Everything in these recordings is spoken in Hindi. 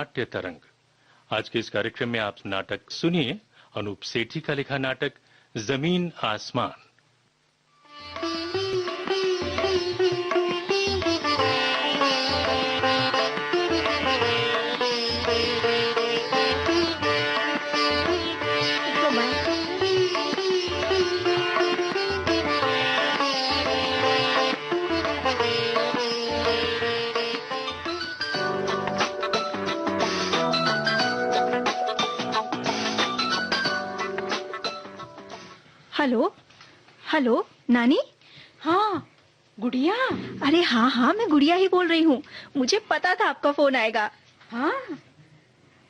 नाट्य तरंग। आज के इस कार्यक्रम में आप नाटक सुनिए अनूप सेठी का लिखा नाटक जमीन आसमान। हेलो हेलो नानी। हाँ गुड़िया। अरे हाँ, मैं गुड़िया ही बोल रही हूँ। मुझे पता था आपका फोन आएगा। हाँ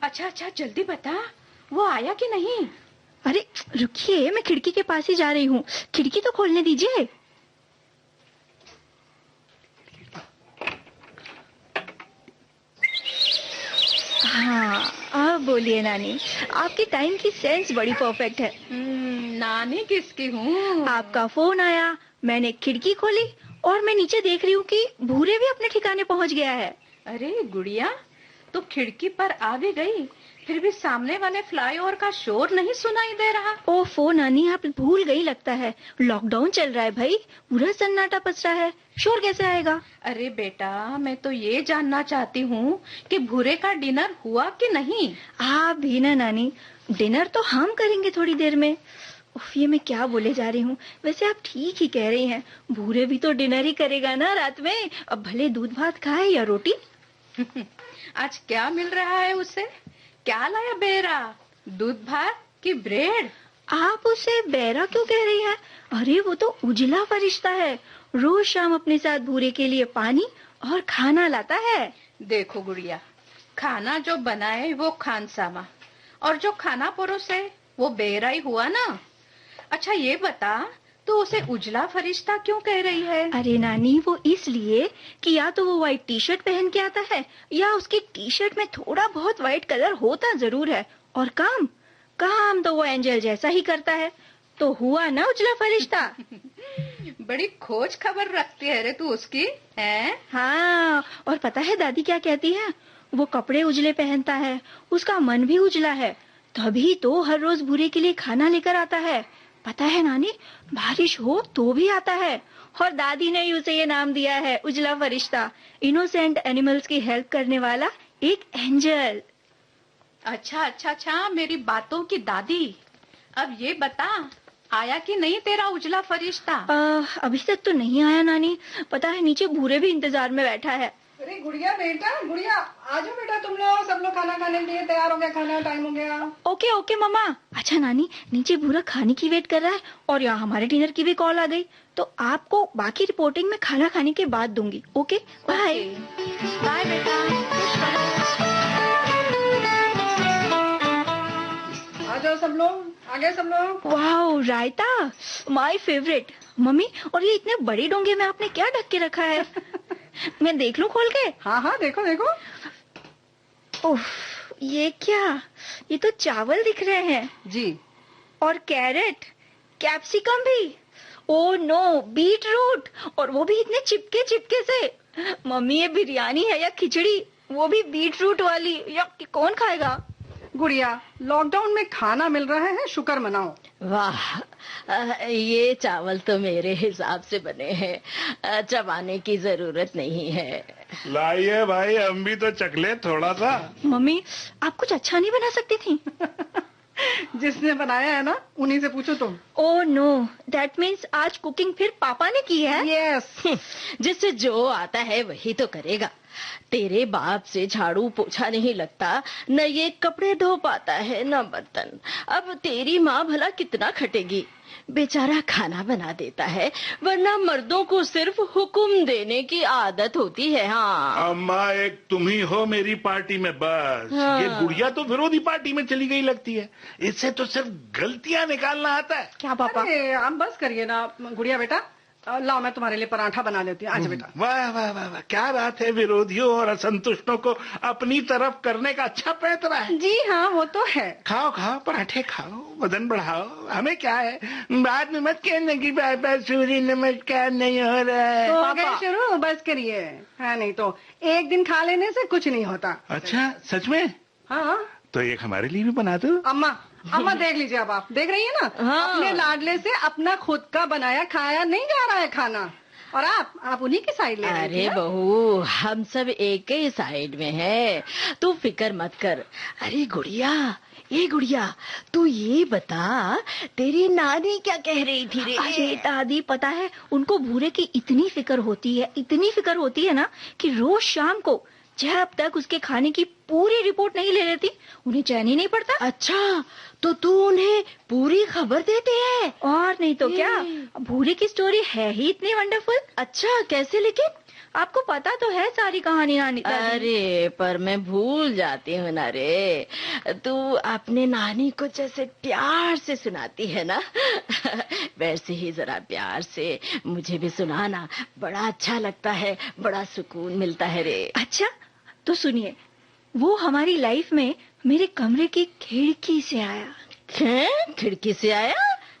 अच्छा जल्दी बता, वो आया कि नहीं? अरे रुकिए, मैं खिड़की के पास ही जा रही हूँ। खिड़की तो खोलने दीजिए। हाँ अब बोलिए नानी, आपकी टाइम की सेंस बड़ी परफेक्ट है। नानी किसकी हूँ? आपका फोन आया, मैंने खिड़की खोली और मैं नीचे देख रही हूँ कि भूरे भी अपने ठिकाने पहुँच गया है। अरे गुड़िया, तो खिड़की पर आ भी गई, फिर भी सामने वाले फ्लाईओवर का शोर नहीं सुनाई दे रहा। ओफो नानी, आप भूल गई लगता है। लॉकडाउन चल रहा है भाई, पूरा सन्नाटा पसरा है, शोर कैसे आएगा? अरे बेटा, मैं तो ये जानना चाहती हूँ कि भूरे का डिनर हुआ कि नहीं। आप भी ना नानी, डिनर तो हम करेंगे थोड़ी देर में। उफ, ये मैं क्या बोले जा रही हूँ। वैसे आप ठीक ही कह रही हैं, भूरे भी तो डिनर ही करेगा ना रात में, अब भले दूध भात खाए या रोटी। आज क्या मिल रहा है उसे? क्या लाया बेरा, दूध भात की ब्रेड? आप उसे बेरा क्यों कह रही हैं? अरे वो तो उजला फरिश्ता है, रोज शाम अपने साथ भूरे के लिए पानी और खाना लाता है। देखो गुड़िया, खाना जो बनाए वो खानसामा, और जो खाना परोसे वो बेरा ही हुआ ना। अच्छा ये बता, तो उसे उजला फरिश्ता क्यों कह रही है? अरे नानी, वो इसलिए कि या तो वो व्हाइट टी शर्ट पहन के आता है, या उसकी टी शर्ट में थोड़ा बहुत व्हाइट कलर होता जरूर है, और काम तो वो एंजल जैसा ही करता है। तो हुआ ना उजला फरिश्ता। बड़ी खोज खबर रखती है रे तू उसकी, हैं? हाँ, और पता है दादी क्या कहती है? वो कपड़े उजले पहनता है, उसका मन भी उजला है, तभी तो हर रोज भूरे के लिए खाना लेकर आता है। पता है नानी, बारिश हो तो भी आता है। और दादी ने ही उसे ये नाम दिया है, उजला फरिश्ता, इनोसेंट एनिमल्स की हेल्प करने वाला एक एंजल। अच्छा, मेरी बातों की दादी। अब ये बता, आया कि नहीं तेरा उजला फरिश्ता? अभी तक तो नहीं आया नानी, पता है नीचे भूरे भी इंतजार में बैठा है। अरे गुड़िया बेटा, गुड़िया आ जाओ बेटा, तुम लोग सब लोग खाना खाने के लिए तैयार हो गया, खाना टाइम हो गया। ओके मम्मा। अच्छा नानी, नीचे भूरा खाने की वेट कर रहा है और यहाँ हमारे डिनर की भी कॉल आ गई, तो आपको बाकी रिपोर्टिंग में खाना खाने के बाद दूंगी। Okay bye. बाय बेटा। आ जाओ सब लोग, आ गए सब लोग। Wow, raita my favourite. Mummy, और ये इतने बड़े डोंगे में आपने क्या ढक के रखा है? मैं देख लूं खोल के? हाँ देखो। उफ, ये क्या? ये तो चावल दिख रहे हैं जी। और कैरेट, कैप्सिकम भी। ओ नो, बीट रूट, और वो भी इतने चिपके से। मम्मी, ये बिरयानी है या खिचड़ी, वो भी बीट रूट वाली? या कौन खाएगा? गुड़िया, लॉकडाउन में खाना मिल रहा है, शुक्र मनाओ। वाह, ये चावल तो मेरे हिसाब से बने हैं, चबाने की जरूरत नहीं है। लाइए भाई, हम भी तो चखले थोड़ा सा। मम्मी, आप कुछ अच्छा नहीं बना सकती थी? जिसने बनाया है ना, उन्हीं से पूछो तुम। ओह नो, दैट मीन्स आज कुकिंग फिर पापा ने की है? यस। जिससे जो आता है वही तो करेगा। तेरे बाप से झाड़ू पोछा नहीं लगता, न ये कपड़े धो पाता है, न बर्तन। अब तेरी माँ भला कितना खटेगी? बेचारा खाना बना देता है, वरना मर्दों को सिर्फ हुक्म देने की आदत होती है। हाँ अम्मा, एक तुम ही हो मेरी पार्टी में बस। हाँ। ये गुड़िया तो विरोधी पार्टी में चली गई लगती है, इससे तो सिर्फ गलतियां निकालना आता है। क्या पापा? अरे आप बस करिए ना गुड़िया बेटा, लाओ मैं तुम्हारे लिए पराठा बना लेती हूँ। आजा बेटा। वाह वाह वाह वाह, क्या बात है, विरोधियों और असंतुष्टों को अपनी तरफ करने का अच्छा पैतरा है। जी हाँ, वो तो है। खाओ खाओ, पराठे खाओ, वजन बढ़ाओ, हमें क्या है। बाद में मत कहने की बाबा सूर्य नमस्कार नहीं हो रहा है। तो हो गया शुरू, बस करिए। है नहीं तो एक दिन खा लेने से कुछ नहीं होता। अच्छा, सच में? हाँ। तो एक हमारे लिए भी बना दो। अम्मा देख लीजिए, अब आप देख रही है ना। हाँ। अपने लाडले से अपना खुद का बनाया खाया नहीं जा रहा है खाना, और आप उन्हीं की साइड ले रही थी। अरे बहू, हम सब एक ही साइड में है, तू फिक्र मत कर। अरे गुड़िया, ये गुड़िया, तू ये बता, तेरी नानी क्या कह रही थी रे? अरे दादी, पता है उनको भूरे की इतनी फिक्र होती है ना कि रोज शाम को जब तक उसके खाने की पूरी रिपोर्ट नहीं ले लेती उन्हें चैन ही नहीं पड़ता। अच्छा, तो तू उन्हें पूरी खबर देती है? और नहीं तो क्या, भूरे की स्टोरी है ही इतनी वंडरफुल। अच्छा, कैसे लेकिन? आपको पता तो है सारी कहानी नानी दादी। अरे पर मैं भूल जाती हूँ ना रे। तू अपने नानी को जैसे प्यार से सुनाती है ना, वैसे ही जरा प्यार से मुझे भी सुनाना, बड़ा अच्छा लगता है, बड़ा सुकून मिलता है रे। अच्छा तो सुनिए, वो हमारी लाइफ में मेरे कमरे की खिड़की से आया। हैं? खिड़की से आया?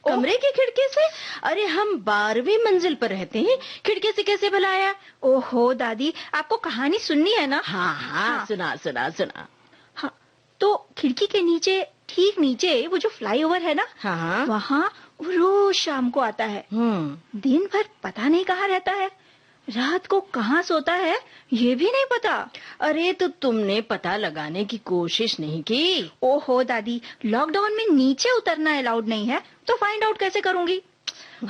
कमरे की खिड़की से? अरे हम 12वीं मंजिल पर रहते हैं, खिड़की से कैसे भला आया? ओहो दादी, आपको कहानी सुननी है ना? हाँ, सुना। हाँ, तो खिड़की के नीचे, ठीक नीचे वो जो फ्लाईओवर है ना, हाँ। वहाँ वो रोज शाम को आता है। दिन भर पता नहीं कहाँ रहता है, रात को कहाँ सोता है ये भी नहीं पता। अरे तो तुमने पता लगाने की कोशिश नहीं की? ओहो दादी, लॉकडाउन में नीचे उतरना अलाउड नहीं है, तो फाइंड आउट कैसे करूंगी?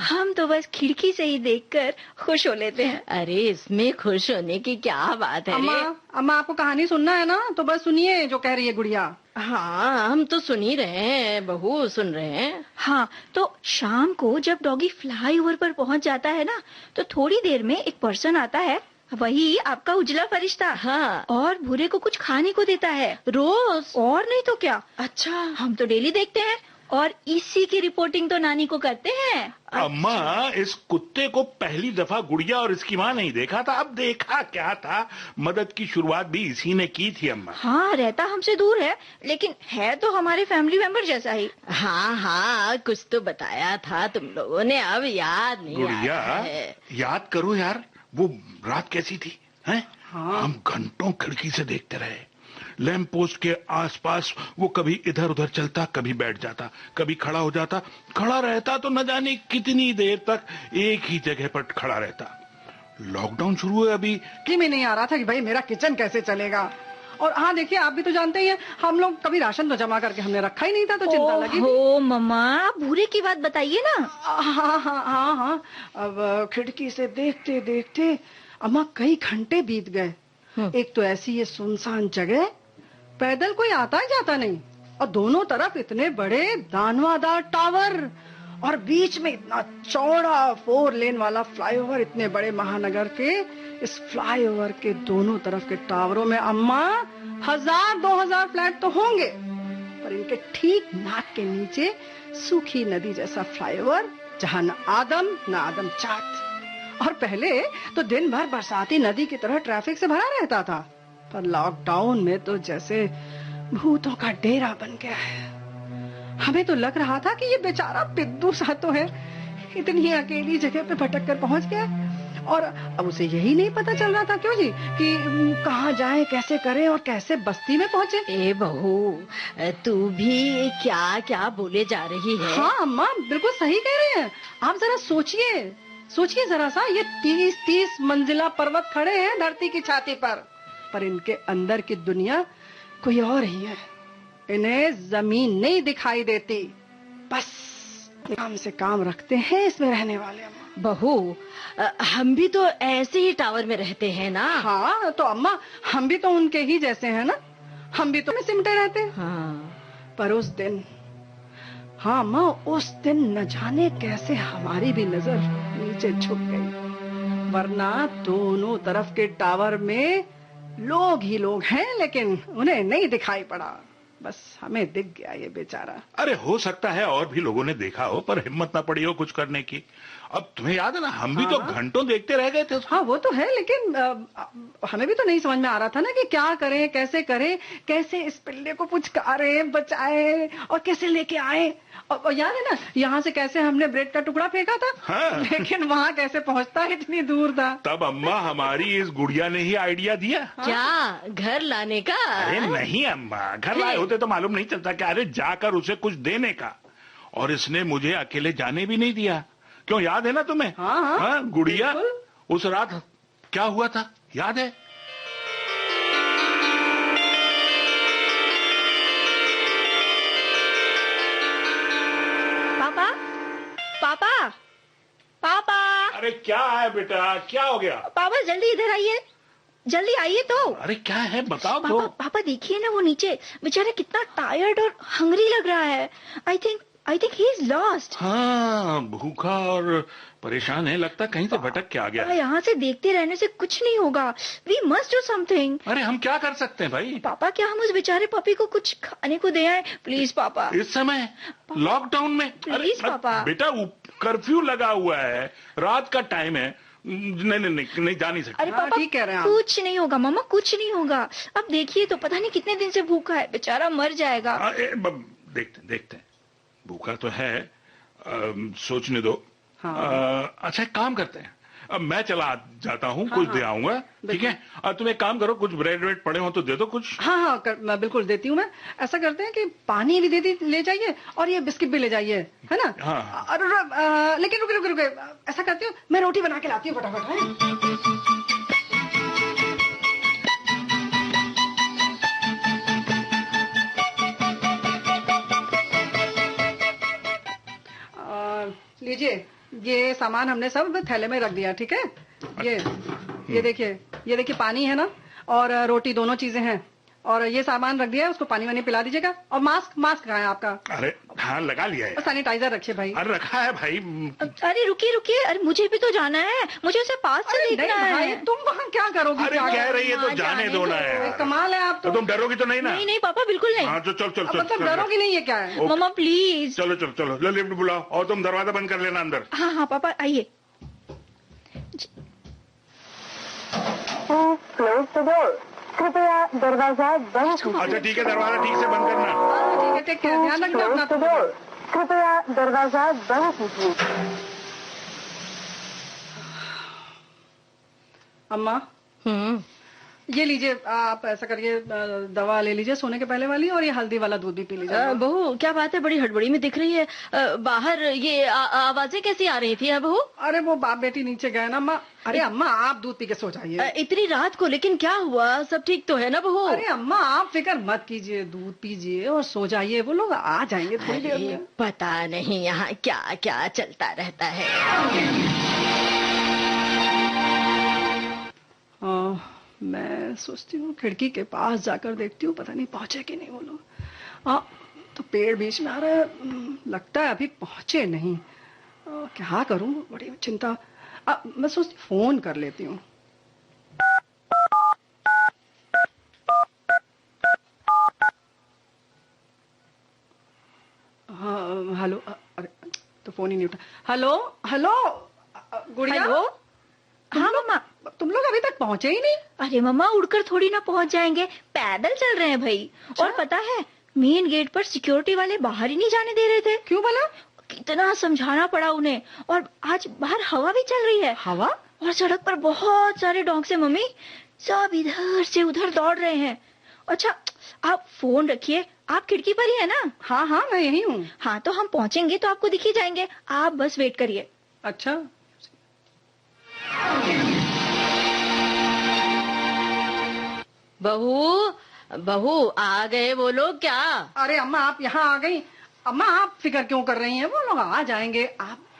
हम तो बस खिड़की से ही देखकर खुश हो लेते हैं। अरे इसमें खुश होने की क्या बात है रे? अम्मा आपको कहानी सुनना है ना, तो बस सुनिए जो कह रही है गुड़िया। हाँ, हम तो सुन ही रहे हैं बहू, सुन रहे हैं। हाँ, तो शाम को जब डॉगी फ्लाईओवर पर पहुंच जाता है ना, तो थोड़ी देर में एक पर्सन आता है, वही आपका उजला फरिश्ता। हाँ। और भूरे को कुछ खाने को देता है रोज? और नहीं तो क्या। अच्छा, हम तो डेली देखते हैं, और इसी की रिपोर्टिंग तो नानी को करते हैं। अम्मा, इस कुत्ते को पहली दफा गुड़िया और इसकी माँ नहीं देखा था, अब देखा क्या था। मदद की शुरुआत भी इसी ने की थी अम्मा। हाँ, रहता हमसे दूर है, लेकिन है तो हमारे फैमिली मेंबर जैसा ही। हाँ, कुछ तो बताया था तुम लोगों ने, अब याद नहीं गुड़िया, आता है। याद करो यार, वो रात कैसी थी, हैं? हाँ। हम घंटों खिड़की से देखते रहे। लैंप पोस्ट के आसपास वो कभी इधर उधर चलता, कभी बैठ जाता, कभी खड़ा हो जाता। खड़ा रहता तो न जाने कितनी देर तक एक ही जगह पर खड़ा रहता। लॉकडाउन शुरू हुए अभी कि में नहीं आ रहा था कि भाई मेरा किचन कैसे चलेगा। और हाँ देखिए, आप भी तो जानते ही हैं, हम लोग कभी राशन तो जमा करके हमने रखा ही नहीं था, तो चिंता लगी थी। ओ मम्मा, आप भूरे की बात बताइए ना। हाँ। अब खिड़की से देखते देखते अम्मा कई घंटे बीत गए। एक तो ऐसी ये सुनसान जगह, पैदल कोई आता ही जाता नहीं, और दोनों तरफ इतने बड़े दानवादार टावर, और बीच में इतना चौड़ा 4 लेन वाला फ्लाईओवर। इतने बड़े महानगर के इस फ्लाईओवर के दोनों तरफ के टावरों में अम्मा 1000-2000 फ्लैट तो होंगे, पर इनके ठीक नाक के नीचे सूखी नदी जैसा फ्लाईओवर, जहाँ न आदम चाट। और पहले तो दिन भर बरसाती नदी की तरह ट्रैफिक से भरा रहता था, पर लॉकडाउन में तो जैसे भूतों का डेरा बन गया है। हमें तो लग रहा था कि ये बेचारा पिद्दू सा तो है, इतनी अकेली जगह पे भटक कर पहुंच गया, और अब उसे यही नहीं पता चल रहा था क्यों जी कि कहाँ जाए, कैसे करे और कैसे बस्ती में पहुंचे। ए बहू, तू भी क्या क्या बोले जा रही है? हाँ अम्मा, बिल्कुल सही कह रहे हैं आप। जरा सोचिए जरा सा, ये 30 मंजिला पर्वत खड़े हैं धरती की छाती पर इनके अंदर की दुनिया कोई और ही है। इन्हें जमीन नहीं दिखाई देती, बस काम से काम रखते हैं इसमें रहने वाले। अम्मा बहू, हम भी तो ऐसे ही टावर में रहते हैं ना। हाँ तो अम्मा, हम भी तो उनके ही जैसे हैं ना, हम भी तो सिमटे रहते हैं। हाँ। पर उस दिन, हाँ अम्मा, उस दिन न जाने कैसे हमारी भी नजर नीचे झुक गई, वरना दोनों तरफ के टावर में लोग ही लोग हैं, लेकिन उन्हें नहीं दिखाई पड़ा। बस हमें दिख गया ये बेचारा। अरे हो सकता है और भी लोगों ने देखा हो, पर हिम्मत ना पड़ी हो कुछ करने की। अब तुम्हें याद है ना, हम भी तो घंटों देखते रह गए थे उसको। हाँ वो तो है, लेकिन हमें भी तो नहीं समझ में आ रहा था ना कि क्या करें, कैसे इस पिल्ले को पुचकारे, बचाए और कैसे लेके आए। और याद है ना, यहाँ से कैसे हमने ब्रेड का टुकड़ा फेंका था। हाँ। लेकिन वहाँ कैसे पहुँचता इतनी दूर था। तब अम्मा हमारी इस गुड़िया ने ही आइडिया दिया। क्या घर लाने का? अरे नहीं अम्मा, घर लाए होते तो मालूम नहीं चलता क्या, अरे जाकर उसे कुछ देने का। और इसने मुझे अकेले जाने भी नहीं दिया। क्यों, याद है ना तुम्हें? हाँ, गुड़िया, उस रात क्या हुआ था याद है? पापा, पापा, पापा। अरे क्या है बेटा, क्या हो गया? पापा जल्दी इधर आइए, जल्दी आइए तो। अरे क्या है बताओ पापा, तो। पापा देखिए ना, वो नीचे बेचारा कितना टायर्ड और हंग्री लग रहा है। I think he is lost. हाँ, भूखा और परेशान है, लगता कहीं से भटक के आ गया। यहाँ से देखते रहने से कुछ नहीं होगा। We must do something. अरे हम क्या कर सकते हैं भाई? पापा, क्या हम उस बेचारे पपी को कुछ खाने को दे आए? प्लीज पापा। इस समय लॉकडाउन में? प्लीज पापा। बेटा कर्फ्यू लगा हुआ है, रात का टाइम है, नहीं जा नहीं सकते। अरे पापा, ठीक कह रहे हैं कुछ नहीं होगा मामा, कुछ नहीं होगा। अब देखिए तो, पता नहीं कितने दिन से भूखा है, बेचारा मर जाएगा। देखते हैं, भूखा तो है, सोचने दो। हाँ। अच्छा एक काम करते हैं, अब मैं चला जाता हूँ, कुछ दे आऊंगा, ठीक है? और तुम एक काम करो, कुछ ब्रेड वेड पड़े हो तो दे दो कुछ। हाँ, मैं बिल्कुल देती हूँ। मैं ऐसा करते हैं कि पानी भी ले जाइए और ये बिस्किट भी ले जाइए, है ना? हाँ। और लेकिन रुके, ऐसा करती हूँ, मैं रोटी बना के लाती हूँ फटाफट। लीजिए, ये सामान हमने सब थैले में रख दिया, ठीक है? ये देखिए पानी है ना, और रोटी, दोनों चीजें हैं। और ये सामान रख दिया है, उसको पानी वानी पिला दीजिएगा। और मास्क कहाँ है आपका? अरे हाँ, लगा लिया है। सैनिटाइजर रखिए भाई। अरे रखा है भाई। अरे रुकिए, अरे मुझे भी तो जाना है, मुझे उसे पास से देखना है। तुम वहाँ क्या करोगी? अरे कह रही है तो जाने दो ना यार। कमाल है आप तो तुम डरोगी तो नहीं ना? नहीं पापा, बिल्कुल नहीं। हाँ तो चल। मतलब डरोगी नहीं है क्या है? मम्मा प्लीज। चलो लो, लिफ्ट बुलाओ और तुम दरवाजा बंद कर लेना अंदर। हाँ पापा आइए। क्लोज द डोर, कृपया दरवाजा बंद कीजिए। अच्छा ठीक है, दरवाजा ठीक से बंद करना। ठीक है, टेक केयर, ध्यान रखना अपना। क्लोज द डोर, कृपया दरवाजा बंद कीजिए। अम्मा, ये लीजिए, आप ऐसा करिए, दवा ले लीजिए सोने के पहले वाली, और ये हल्दी वाला दूध भी पी लीजिए। बहू क्या बात है, बड़ी हड़बड़ी में दिख रही है। बाहर ये आवाजें कैसी आ रही थी बहू? अरे वो बाप बेटी नीचे गए ना अम्मा। अरे अम्मा, आप दूध पी के सो जाइए। इतनी रात को, लेकिन क्या हुआ, सब ठीक तो है ना बहू? अरे अम्मा, आप फिक्र मत कीजिए, दूध पीजिए और सो जाइए, वो लोग आ जाएंगे थोड़ी देर में। पता नहीं यहाँ क्या क्या चलता रहता है। मैं सोचती हूँ खिड़की के पास जाकर देखती हूँ, पता नहीं पहुंचे कि नहीं वो लोग। तो पेड़ बीच में आ रहा है, लगता है अभी पहुंचे नहीं। क्या करूं, बड़ी चिंता। मैं सोचती फोन कर लेती हूँ। हाँ हेलो, अरे तो फोन ही नहीं उठा। हेलो गुड़िया। हेलो, हाँ मम्मा। तुम लोग अभी तक पहुंचे ही नहीं? अरे मम्मा, उड़कर थोड़ी ना पहुंच जाएंगे, पैदल चल रहे हैं भाई। और पता है, मेन गेट पर सिक्योरिटी वाले बाहर ही नहीं जाने दे रहे थे। क्यों भला? कितना समझाना पड़ा उन्हें। और आज बाहर हवा भी चल रही है। हवा? और सड़क पर बहुत सारे डॉग्स हैं मम्मी, सब इधर से उधर दौड़ रहे हैं। अच्छा आप फोन रखिए, आप खिड़की पर ही है ना? हाँ मैं यही हूँ। हाँ तो हम पहुंचेंगे तो आपको दिख ही जाएंगे, आप बस वेट करिए। अच्छा। बहू आ गए वो लोग क्या? अरे अम्मा, आप यहाँ आ गई। अम्मा आप फिक्र क्यों कर रही हैं, वो लोग आ जाएंगे,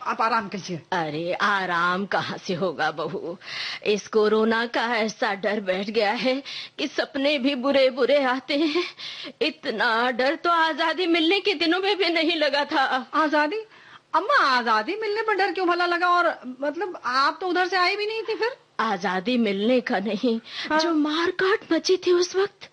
आप आराम कीजिए। अरे आराम कहाँ से होगा बहू, इस कोरोना का ऐसा डर बैठ गया है कि सपने भी बुरे बुरे आते हैं। इतना डर तो आजादी मिलने के दिनों में भी नहीं लगा था। आजादी? अम्मा आजादी मिलने पर डर क्यों भला लगा? और मतलब आप तो उधर से आई भी नहीं थी फिर? आजादी मिलने का नहीं, जो मार काट मची थी उस वक्त,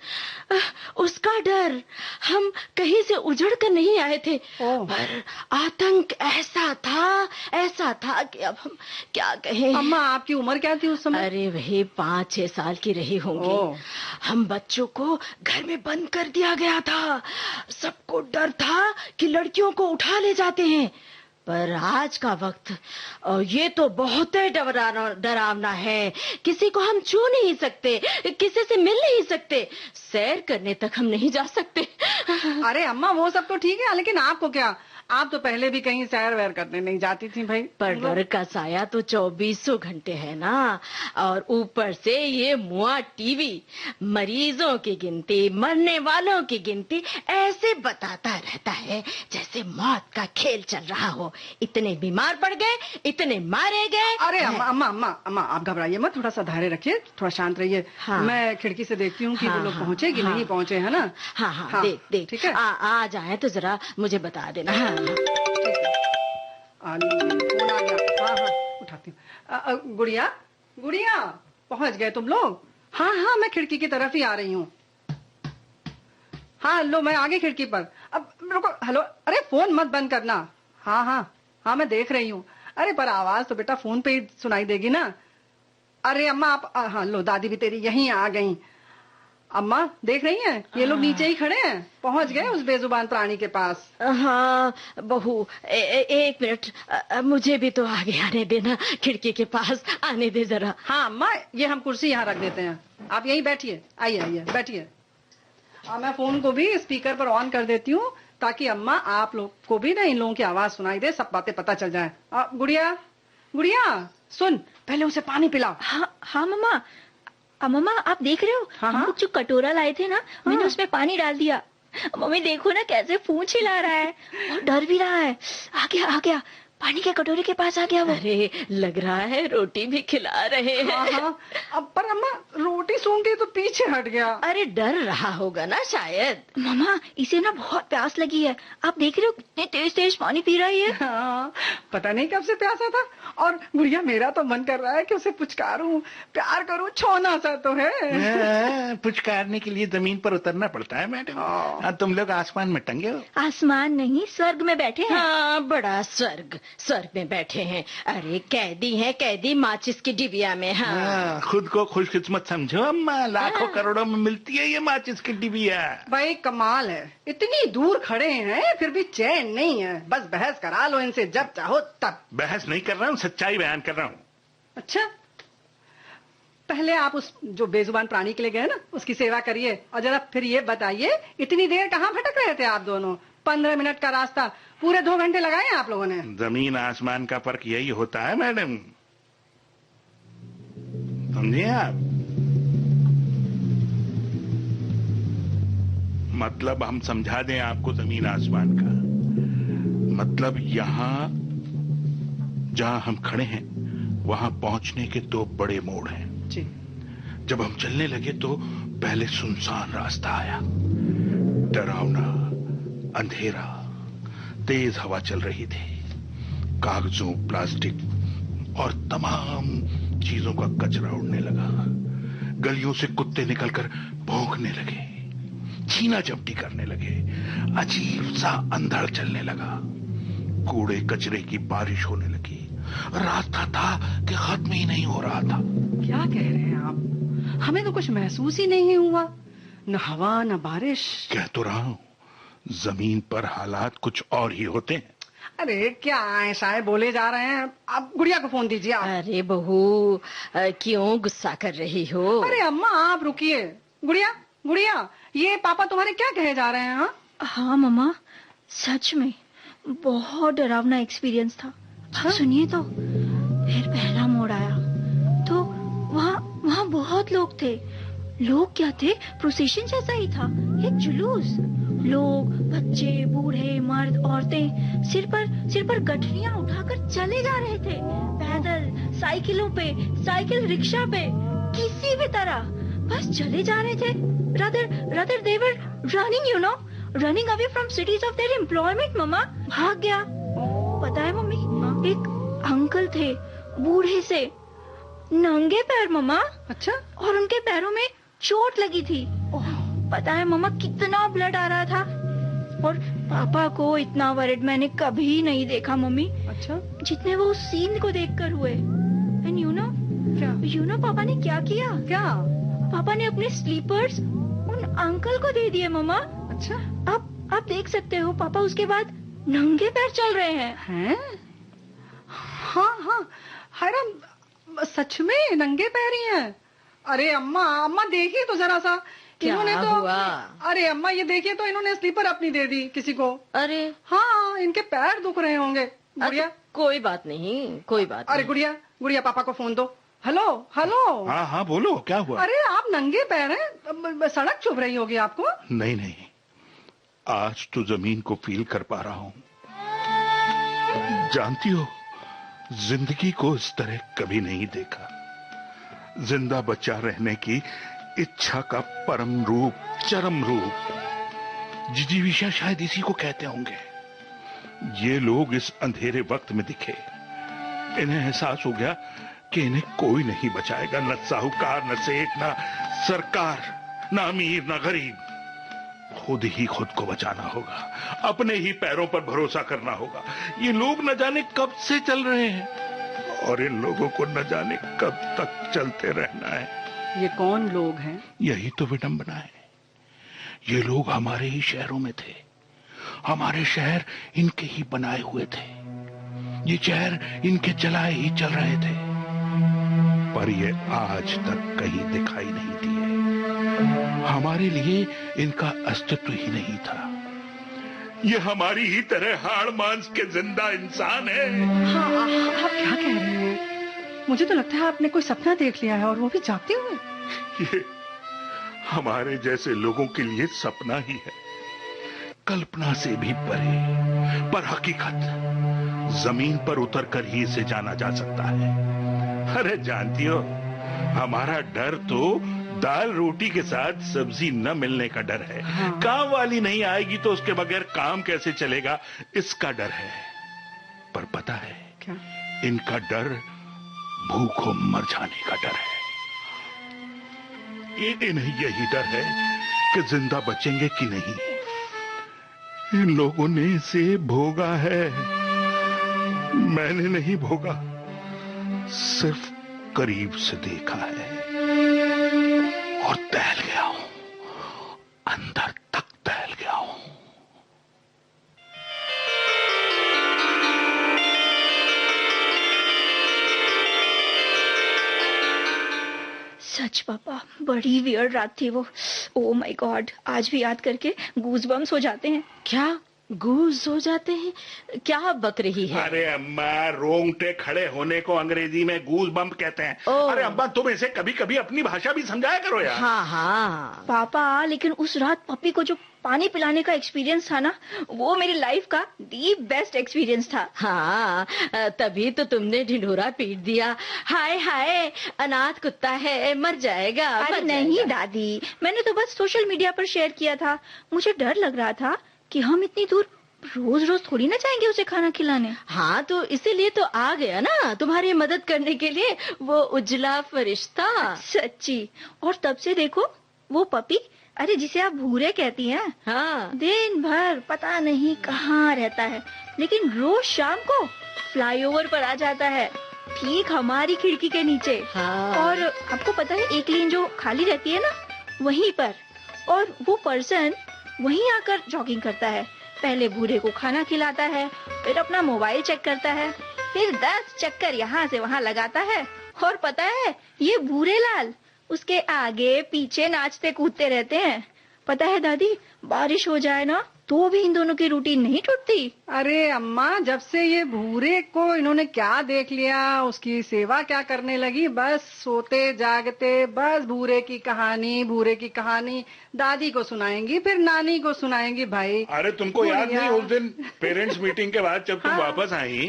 उसका डर। हम कहीं से उजड़ कर नहीं आए थे, पर आतंक ऐसा था कि अब हम क्या कहें। अम्मा, आपकी उम्र क्या थी उस समय? अरे वही 5-6 साल की रही होंगी। हम बच्चों को घर में बंद कर दिया गया था। सबको डर था कि लड़कियों को उठा ले जाते हैं। पर आज का वक्त ये तो बहुत ही डरावना है। किसी को हम छू नहीं सकते, किसी से मिल नहीं सकते, सैर करने तक हम नहीं जा सकते। अरे अम्मा, वो सब तो ठीक है, लेकिन आपको क्या? आप तो पहले भी कहीं सैर वैर करने नहीं जाती थी भाई। पर डर का साया तो 24 घंटे है ना। और ऊपर से ये मुआ टीवी मरीजों की गिनती, मरने वालों की गिनती ऐसे बताता रहता है जैसे मौत का खेल चल रहा हो। इतने बीमार पड़ गए, इतने मारे गए। अरे अम्मा, आप घबराइए मत, थोड़ा सा धैर्य रखिए, थोड़ा शांत रहिए। हाँ। मैं खिड़की से देखती हूँ कि वो लोग पहुँचे कि नहीं पहुँचे, है ना? हाँ, देख ठीक है। आ जाए तो जरा मुझे बता देना। हाँ। फोन आ गया। हाँ, उठाती हूँ। गुड़िया, पहुंच गए तुम लोग? हाँ, मैं खिड़की की तरफ ही आ रही हूँ। हाँ, लो, मैं आ गई खिड़की पर। अब रुको। हेलो, अरे फोन मत बंद करना। हाँ, मैं देख रही हूँ। अरे पर आवाज तो बेटा फोन पे ही सुनाई देगी ना। अरे अम्मा, आप हाँ, लो, दादी भी तेरी यहीं आ गई। अम्मा देख रही हैं, ये लोग नीचे ही खड़े हैं, पहुंच गए उस बेजुबान प्राणी के पास। हाँ बहू, एक मिनट, मुझे भी तो आगे आने देना, खिड़की के पास आने दे जरा। हाँ अम्मा, ये हम कुर्सी यहाँ रख देते हैं, आप यहीं बैठिए। आइए बैठिए। मैं फोन को भी स्पीकर पर ऑन कर देती हूँ ताकि अम्मा आप लोग को भी ना इन लोगों की आवाज सुनाई दे, सब बातें पता चल जाए। गुड़िया सुन, पहले उसे पानी पिलाओ। हाँ मम्मा। मम्मा, आप देख रहे हो? हम लोग जो कटोरा लाए थे ना, मैंने उसमें पानी डाल दिया। मम्मी देखो ना कैसे पूंछ हिला रहा है और डर भी रहा है। आ गया, पानी के कटोरे के पास आ गया वो। अरे लग रहा है रोटी भी खिला रहे हैं। हाँ। अब पर अम्मा, रोटी सूंघी तो पीछे हट गया। अरे डर रहा होगा ना शायद। मम्मा, इसे ना बहुत प्यास लगी है, आप देख रहे हो कितने तेज पानी पी रही है। हाँ, पता नहीं कब से प्यासा था। और गुड़िया, मेरा तो मन कर रहा है कि उसे पुचकारूं, प्यार करूं, छोना सा तो है। पुचकारने के लिए जमीन पर उतरना पड़ता है मैडम। तुम लोग आसमान में टंगे हो। आसमान नहीं, स्वर्ग में बैठे हैं। हाँ, बड़ा स्वर्ग में बैठे हैं। अरे कैदी माचिस की डिबिया में। हाँ, खुद को खुशकिस्मत समझो अम्मा, लाखों करोड़ों में मिलती है ये माचिस की डिबिया। भाई कमाल है, इतनी दूर खड़े हैं फिर भी चैन नहीं है। बस बहस करा लो इनसे जब चाहो तब। बहस नहीं कर रहा हूँ, सच्चाई बयान कर रहा हूँ। अच्छा, पहले आप उस जो बेजुबान प्राणी के लिए गए ना, उसकी सेवा करिए। और जरा फिर ये बताइए, इतनी देर कहाँ भटक रहे थे आप दोनों? 15 मिनट का रास्ता पूरे 2 घंटे लगाए आप लोगों ने। जमीन आसमान का फर्क यही होता है मैडम, समझिए आप। मतलब हम समझा दें आपको जमीन आसमान का मतलब। यहाँ जहाँ हम खड़े हैं वहाँ पहुँचने के 2 बड़े मोड़ हैं जी। जब हम चलने लगे तो पहले सुनसान रास्ता आया, डरावना, अंधेरा, तेज हवा चल रही थी। कागजों, प्लास्टिक और तमाम चीजों का कचरा उड़ने लगा। गलियों से कुत्ते निकलकर भौंकने लगे, छीना झपटी करने लगे। अजीब सा अंधड़ चलने लगा। कूड़े कचरे की बारिश होने लगी। रास्ता था कि खत्म ही नहीं हो रहा था। क्या कह रहे हैं आप? हमें तो कुछ महसूस ही नहीं हुआ, न हवा न बारिश। कह तो रहा हूँ, जमीन पर हालात कुछ और ही होते हैं। अरे क्या ऐसा बोले जा रहे हैं आप? गुड़िया को फोन दीजिए आप। अरे बहू, क्यों गुस्सा कर रही हो? अरे अम्मा आप रुकिए। गुड़िया, ये पापा तुम्हारे क्या कहे जा रहे हैं? हाँ मम्मा, सच में बहुत डरावना एक्सपीरियंस था। आप सुनिए तो। फिर पहला मोड़ आया तो वहाँ बहुत लोग थे। लोग क्या थे, प्रोसेशन जैसा ही था, एक जुलूस। लोग, बच्चे, बूढ़े, मर्द, औरतें सिर पर गठरियां उठाकर चले जा रहे थे, पैदल, साइकिलों पे, साइकिल रिक्शा पे, किसी भी तरह बस चले जा रहे थे। rather they were running away from cities of their employment। मम्मा, भाग गया। पता है मम्मी, एक अंकल थे, बूढ़े से, नंगे पैर मम्मा, अच्छा, और उनके पैरों में चोट लगी थी। पता है मम्मा कितना ब्लड आ रहा था, और पापा को इतना वरिड मैंने कभी नहीं देखा मम्मी, अच्छा, जितने वो उस सीन को देखकर हुए। एंड यू नो पापा ने क्या किया? क्या? पापा ने अपने स्लीपर्स उन अंकल को दे दिए मम्मा। अच्छा, आप देख सकते हो, पापा उसके बाद नंगे पैर चल रहे हैं। हैं? हाँ, हैरान, सच में नंगे पैर ही हैं। अरे अम्मा देखिए तो जरा सा, इन्होंने तो हुआ? अरे अम्मा ये देखिए तो, इन्होंने स्लीपर अपनी दे दी किसी को। अरे हाँ, इनके पैर दुख रहे होंगे। गुड़िया, कोई बात नहीं, कोई बात अरे नहीं। गुड़िया पापा को फोन दो। हेलो। हाँ बोलो, क्या हुआ? अरे आप नंगे पैर हैं, सड़क चुभ रही होगी आपको। नहीं, आज तो जमीन को फील कर पा रहा हूँ। जानती हो, जिंदगी को इस तरह कभी नहीं देखा। जिंदा बचा रहने की इच्छा का परम रूप, चरम रूप। जिजीविषा शायद इसी को कहते होंगे। ये लोग इस अंधेरे वक्त में दिखे, इन्हें एहसास हो गया कि इन्हें कोई नहीं बचाएगा, न साहूकार, न सेठ, न सरकार, न अमीर, न गरीब। खुद ही खुद को बचाना होगा, अपने ही पैरों पर भरोसा करना होगा। ये लोग न जाने कब से चल रहे हैं, और इन लोगों को न जाने कब तक चलते रहना है। ये कौन लोग हैं? यही तो विडंबना है। ये लोग हमारे ही शहरों में थे, हमारे शहर इनके ही बनाए हुए थे, ये शहर इनके चलाए ही चल रहे थे, पर ये आज तक कहीं दिखाई नहीं दिए। हमारे लिए इनका अस्तित्व ही नहीं था। ये हमारी ही तरह हाड़ मांस के जिंदा इंसान है। हाँ, आप क्या कह रहे हैं? मुझे तो लगता है आपने कोई सपना देख लिया है, और वो भी जागते हुए। ये हमारे जैसे लोगों के लिए सपना ही है, कल्पना से भी परे, पर हकीकत जमीन पर उतरकर ही इसे जाना जा सकता है। अरे जानती हो, हमारा डर तो दाल रोटी के साथ सब्जी न मिलने का डर है। हाँ। काम वाली नहीं आएगी तो उसके बगैर काम कैसे चलेगा, इसका डर है। पर पता है क्या? इनका डर भूखों मर जाने का डर है। इन्हें यही डर है कि जिंदा बचेंगे कि नहीं। इन लोगों ने इसे भोगा है, मैंने नहीं भोगा, सिर्फ करीब से देखा है, और टहल गया हूं, अंदर तक टहल गया हूं। सच पापा, बड़ी वियर्ड रात थी वो। ओ माय गॉड, आज भी याद करके गूज़बम्स हो जाते हैं। क्या गूज हो जाते हैं? क्या बक रही है? अरे अम्मा, रोंगटे खड़े होने को अंग्रेजी में गूज बम्प कहते हैं। अरे अम्मा, तुम इसे कभी कभी अपनी भाषा भी समझाया करो यार। हाँ पापा, लेकिन उस रात पप्पी को जो पानी पिलाने का एक्सपीरियंस था ना, वो मेरी लाइफ का दी बेस्ट एक्सपीरियंस था। हाँ, तभी तो तुमने ढिंढोरा पीट दिया। हाय हाय, अनाथ कुत्ता है, मर जाएगा। अरे नहीं दादी, मैंने तो बस सोशल मीडिया पर शेयर किया था। मुझे डर लग रहा था कि हम इतनी दूर रोज रोज थोड़ी ना जाएंगे उसे खाना खिलाने। हाँ, तो इसीलिए तो आ गया ना, तुम्हारी मदद करने के लिए, वो उजला फरिश्ता। सच्ची। और तब से देखो, वो पपी, अरे जिसे आप भूरे कहती हैं, हाँ, दिन भर पता नहीं कहाँ रहता है, लेकिन रोज शाम को फ्लाईओवर पर आ जाता है, ठीक हमारी खिड़की के नीचे। हाँ। और आपको पता है, एक लेन जो खाली रहती है ना, वहीं पर, और वो पर्सन वहीं आकर जॉगिंग करता है। पहले भूरे को खाना खिलाता है, फिर अपना मोबाइल चेक करता है, फिर 10 चक्कर यहाँ से वहाँ लगाता है। और पता है, ये भूरे लाल उसके आगे पीछे नाचते कूदते रहते हैं। पता है दादी, बारिश हो जाए ना तो भी इन दोनों की रूटीन नहीं टूटती। अरे अम्मा, जब से ये भूरे को इन्होंने क्या देख लिया, उसकी सेवा क्या करने लगी, बस सोते जागते बस भूरे की कहानी दादी को सुनाएंगी, फिर नानी को सुनाएंगी। भाई, अरे तुमको याद नहीं, उस दिन पेरेंट्स मीटिंग के बाद जब तुम वापस आई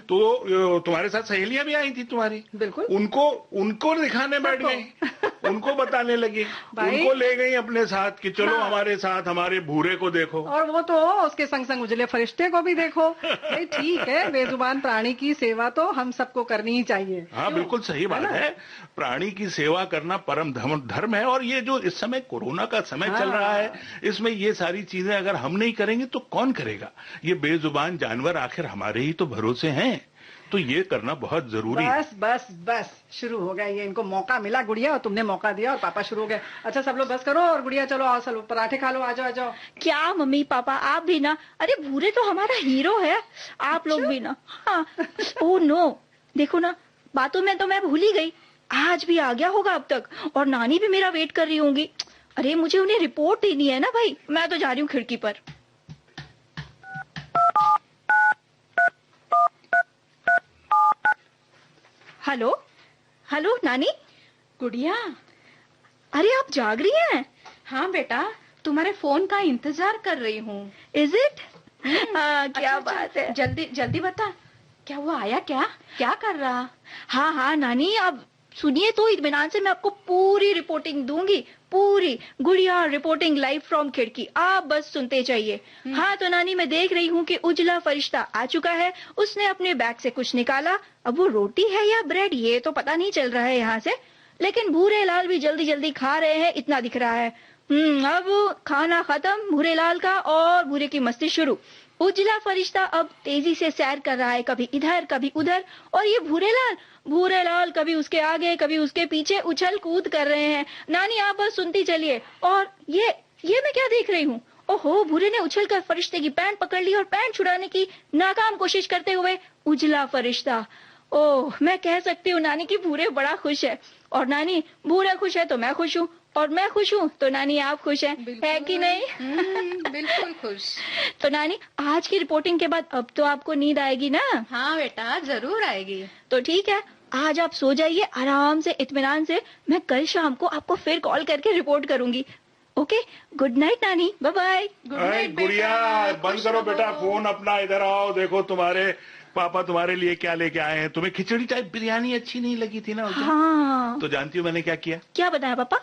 तो तुम्हारे साथ सहेलियां भी आई थी तुम्हारी। बिल्कुल। उनको दिखाने बैठ गई, उनको बताने लगी, उनको ले गई अपने साथ कि चलो हमारे साथ हमारे भूरे को देखो। और वो तो उसके संग संग उजले फरिश्ते को भी देखो। भाई ठीक है, बेजुबान प्राणी की सेवा तो हम सबको करनी ही चाहिए। हाँ बिल्कुल सही बात है। प्राणी की सेवा करना परम धर्म है। और ये जो इस समय कोरोना का समय चल रहा है, इसमें ये सारी चीजें अगर हम नहीं करेंगे तो कौन करेगा? ये बेजुबान जानवर आखिर हमारे ही तो भरोसे हैं, तो ये करना बहुत जरूरी है। बस बस बस शुरू हो गया ये, इनको मौका मिला गुड़िया, और तुमने मौका दिया और पापा शुरू हो गए। अच्छा सब लोग बस करो, और गुड़िया चलो आओ, चलो पराठे खा लो, आ जाओ आ जाओ। क्या मम्मी पापा आप भी ना, अरे भूरे तो हमारा हीरो है, आप लोग भी ना। हाँ ओह नो, देखो ना बातों में तो मैं भूल ही गई, आज भी आ गया होगा अब तक, और नानी भी मेरा वेट कर रही होंगी। अरे मुझे उन्हें रिपोर्ट देनी है ना भाई, मैं तो जा रही हूँ खिड़की पर। हेलो हेलो नानी। गुड़िया, अरे आप जाग रही हैं? हाँ बेटा, तुम्हारे फोन का इंतजार कर रही हूँ। Is it? क्या बात है। जल्दी जल्दी बता, क्या वो आया? क्या कर रहा? हाँ हाँ नानी, आप सुनिए तो इत्मीनान से मैं आपको पूरी रिपोर्टिंग दूंगी, पूरी। गुड़िया रिपोर्टिंग लाइव फ्रॉम खिड़की, आप बस सुनते जाइए। हाँ तो नानी, मैं देख रही हूँ कि उजला फरिश्ता आ चुका है। उसने अपने बैग से कुछ निकाला, अब वो रोटी है या ब्रेड ये तो पता नहीं चल रहा है यहाँ से, लेकिन भूरे लाल भी जल्दी जल्दी खा रहे हैं इतना दिख रहा है। अब खाना खत्म भूरे लाल का, और भूरे की मस्ती शुरू। उजला फरिश्ता अब तेजी से सैर कर रहा है, कभी इधर कभी उधर, और ये भूरे लाल कभी उसके आगे कभी उसके पीछे उछल कूद कर रहे हैं। नानी आप बस सुनती चलिए। और ये मैं क्या देख रही हूँ? ओहो, भूरे ने उछल कर फरिश्ते की पैंट पकड़ ली और पैंट छुड़ाने की नाकाम कोशिश करते हुए उजला फरिश्ता। ओह, मैं कह सकती हूँ नानी की भूरे बड़ा खुश है, और नानी भूरा खुश है तो मैं खुश हूँ, और मैं खुश हूँ तो नानी आप खुश हैं, है कि नहीं? बिल्कुल खुश। तो नानी आज की रिपोर्टिंग के बाद अब तो आपको नींद आएगी ना? हाँ बेटा, जरूर आएगी। तो ठीक है, आज आप सो जाइए आराम से इत्मीनान से। मैं कल शाम को आपको फिर कॉल करके रिपोर्ट करूंगी। ओके, गुड नाइट नानी, बाय बाय। गुड नाइट गुड़िया, बंद करो बेटा फोन अपना, इधर आओ। देखो तुम्हारे पापा तुम्हारे लिए क्या लेके आए हैं। तुम्हें खिचड़ी टाइप बिरयानी अच्छी नहीं लगी थी ना? हाँ। तो जानती हो मैंने क्या किया? क्या बताया पापा?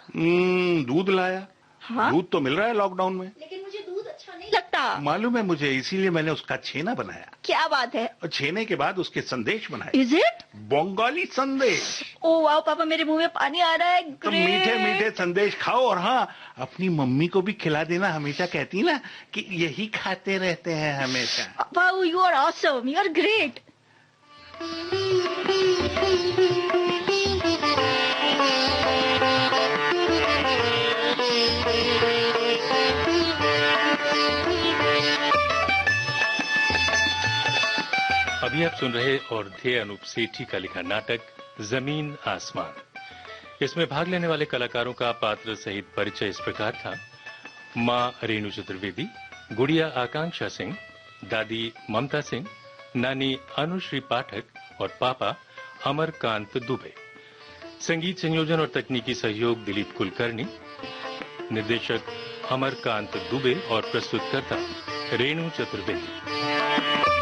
दूध लाया। हाँ? दूध तो मिल रहा है लॉकडाउन में, लेकिन मुझे दूध अच्छा नहीं लगता। मालूम है मुझे, इसीलिए मैंने उसका छेना बनाया। क्या बात है? और छेने के बाद उसके संदेश बनाए। Is it? बंगाली संदेश। ओ वाओ पापा, मेरे मुंह में पानी आ रहा है। तो मीठे मीठे संदेश खाओ, और हाँ अपनी मम्मी को भी खिला देना। हमेशा कहती है ना कि यही खाते रहते हैं हमेशा। Wow, you are awesome, you are great. अभी आप सुन रहे और थे अनूप सेठी का लिखा नाटक जमीन आसमान। इसमें भाग लेने वाले कलाकारों का पात्र सहित परिचय इस प्रकार था। माँ रेणु चतुर्वेदी, गुड़िया आकांक्षा सिंह, दादी ममता सिंह, नानी अनुश्री पाठक और पापा अमरकांत दुबे। संगीत संयोजन और तकनीकी सहयोग दिलीप कुलकर्णी, निर्देशक अमरकांत दुबे और प्रस्तुतकर्ता रेणु चतुर्वेदी।